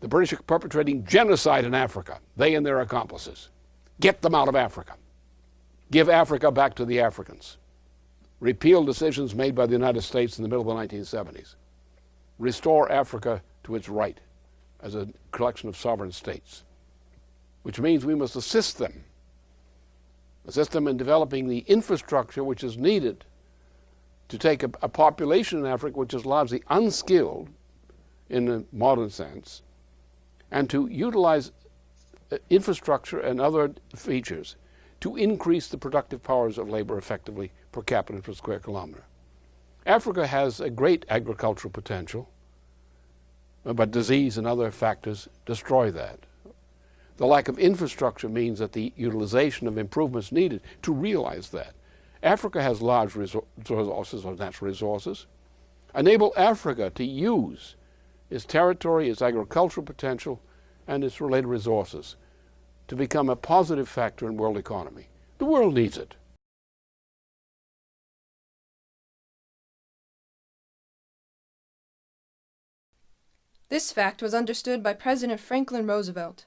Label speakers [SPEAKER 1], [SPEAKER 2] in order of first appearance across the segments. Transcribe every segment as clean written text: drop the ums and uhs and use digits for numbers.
[SPEAKER 1] The British are perpetrating genocide in Africa, they and their accomplices. Get them out of Africa. Give Africa back to the Africans. Repeal decisions made by the United States in the middle of the 1970s. Restore Africa to its right as a collection of sovereign states, which means we must assist them in developing the infrastructure which is needed to take a population in Africa which is largely unskilled in a modern sense, and to utilize infrastructure and other features to increase the productive powers of labor effectively per capita per square kilometer. Africa has a great agricultural potential, but disease and other factors destroy that. The lack of infrastructure means that the utilization of improvements needed to realize that. Africa has large resources or natural resources. Enable Africa to use its territory, its agricultural potential, and its related resources to become a positive factor in world economy. The world needs it.
[SPEAKER 2] This fact was understood by President Franklin Roosevelt.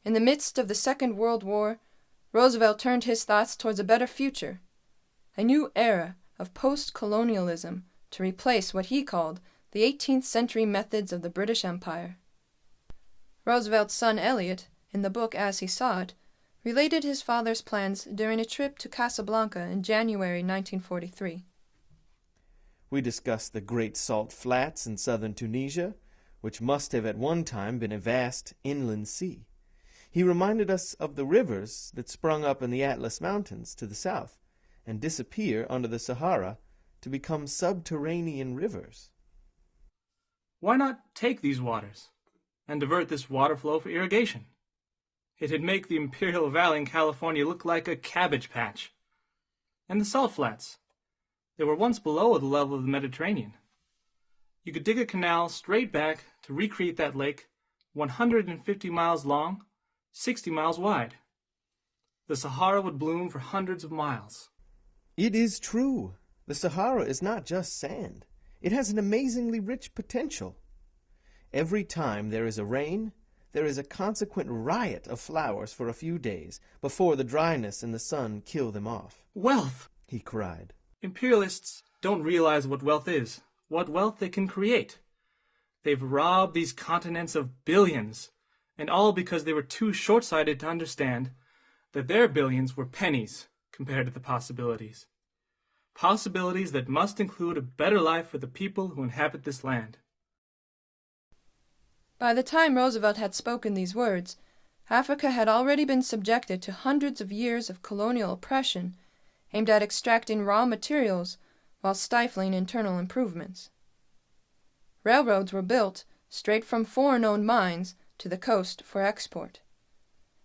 [SPEAKER 2] In the midst of the Second World War, Roosevelt turned his thoughts towards a better future, a new era of post-colonialism to replace what he called the 18th century methods of the British Empire. Roosevelt's son Eliot, in the book As He Saw It, related his father's plans during a trip to Casablanca in January 1943.
[SPEAKER 3] We discussed the Great Salt Flats in southern Tunisia, which must have at one time been a vast inland sea. He reminded us of the rivers that sprung up in the Atlas Mountains to the south and disappear under the Sahara to become subterranean rivers.
[SPEAKER 4] Why not take these waters and divert this water flow for irrigation? It'd make the Imperial Valley in California look like a cabbage patch. And the salt flats, they were once below the level of the Mediterranean. You could dig a canal straight back to recreate that lake 150 miles long, 60 miles wide. The Sahara would bloom for hundreds of miles.
[SPEAKER 3] It is true. The Sahara is not just sand. It has an amazingly rich potential. Every time there is a rain, there is a consequent riot of flowers for a few days before the dryness and the sun kill them off.
[SPEAKER 4] Wealth!
[SPEAKER 3] He cried.
[SPEAKER 4] Imperialists don't realize what wealth is, what wealth they can create. They've robbed these continents of billions, and all because they were too short-sighted to understand that their billions were pennies compared to the possibilities. Possibilities that must include a better life for the people who inhabit this land.
[SPEAKER 2] By the time Roosevelt had spoken these words, Africa had already been subjected to hundreds of years of colonial oppression aimed at extracting raw materials while stifling internal improvements. Railroads were built straight from foreign-owned mines to the coast for export,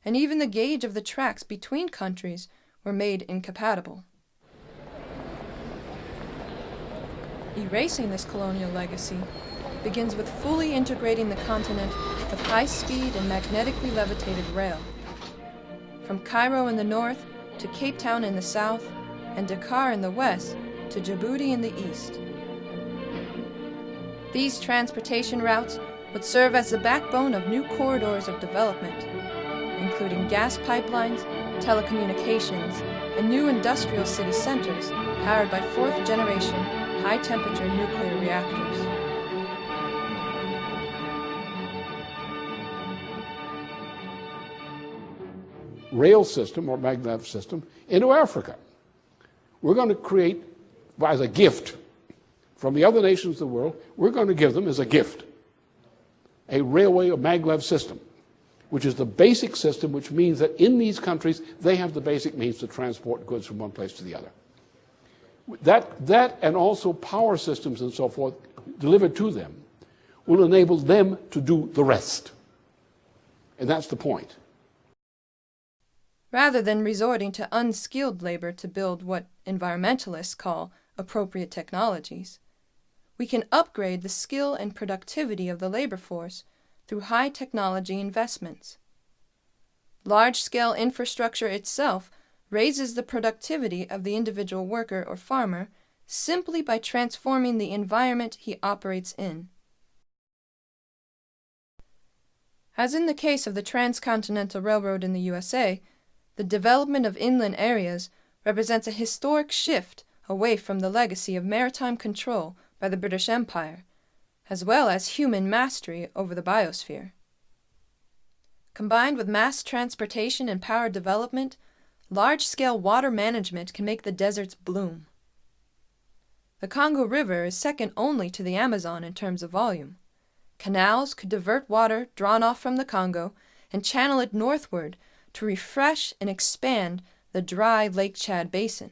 [SPEAKER 2] and even the gauge of the tracks between countries were made incompatible. Erasing this colonial legacy begins with fully integrating the continent with high-speed and magnetically levitated rail. From Cairo in the north to Cape Town in the south, and Dakar in the west to Djibouti in the east. These transportation routes would serve as the backbone of new corridors of development, including gas pipelines, telecommunications, and new industrial city centers powered by fourth-generation high-temperature nuclear reactors.
[SPEAKER 1] Rail system or maglev system into Africa. We're going to create, as a gift from the other nations of the world, we're going to give them as a gift a railway or maglev system, which is the basic system, which means that in these countries they have the basic means to transport goods from one place to the other. That and also power systems and so forth delivered to them will enable them to do the rest. And that's the point.
[SPEAKER 2] Rather than resorting to unskilled labor to build what environmentalists call appropriate technologies, we can upgrade the skill and productivity of the labor force through high technology investments. Large-scale infrastructure itself raises the productivity of the individual worker or farmer simply by transforming the environment he operates in. As in the case of the Transcontinental Railroad in the USA, the development of inland areas represents a historic shift away from the legacy of maritime control by the British Empire, as well as human mastery over the biosphere. Combined with mass transportation and power development, large-scale water management can make the deserts bloom. The Congo River is second only to the Amazon in terms of volume. Canals could divert water drawn off from the Congo and channel it northward to refresh and expand the dry Lake Chad basin,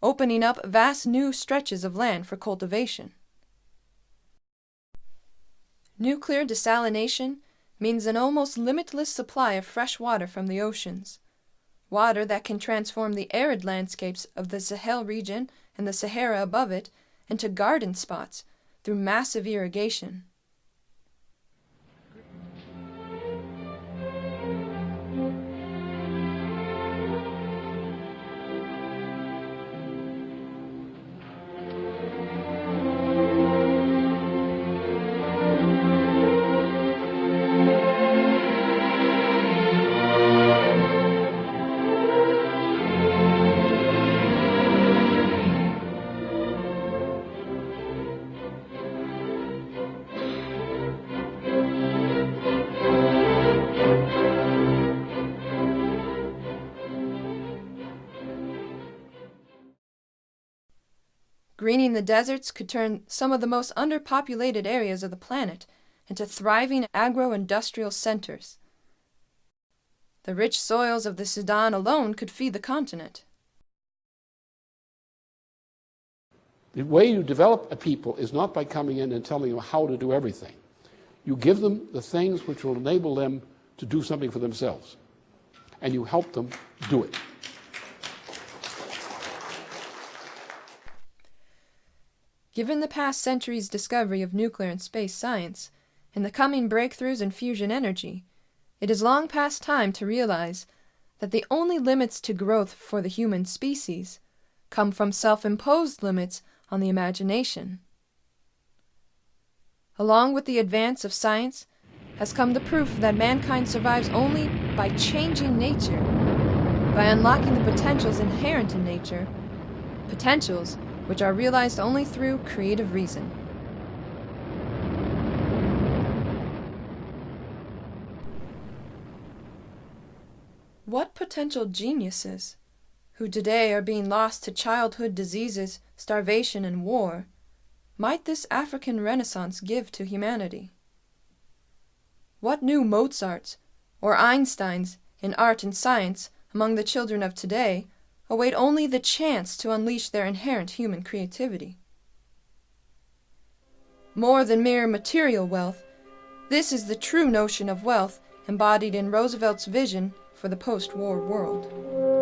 [SPEAKER 2] opening up vast new stretches of land for cultivation. Nuclear desalination means an almost limitless supply of fresh water from the oceans, water that can transform the arid landscapes of the Sahel region and the Sahara above it into garden spots through massive irrigation. Greening the deserts could turn some of the most underpopulated areas of the planet into thriving agro-industrial centers. The rich soils of the Sudan alone could feed the continent.
[SPEAKER 1] The way you develop a people is not by coming in and telling them how to do everything. You give them the things which will enable them to do something for themselves, and you help them do it.
[SPEAKER 2] Given the past century's discovery of nuclear and space science, and the coming breakthroughs in fusion energy, it is long past time to realize that the only limits to growth for the human species come from self-imposed limits on the imagination. Along with the advance of science has come the proof that mankind survives only by changing nature, by unlocking the potentials inherent in nature, potentials which are realized only through creative reason. What potential geniuses, who today are being lost to childhood diseases, starvation, and war, might this African Renaissance give to humanity? What new Mozarts or Einsteins in art and science among the children of today await only the chance to unleash their inherent human creativity? More than mere material wealth, this is the true notion of wealth embodied in Roosevelt's vision for the post-war world.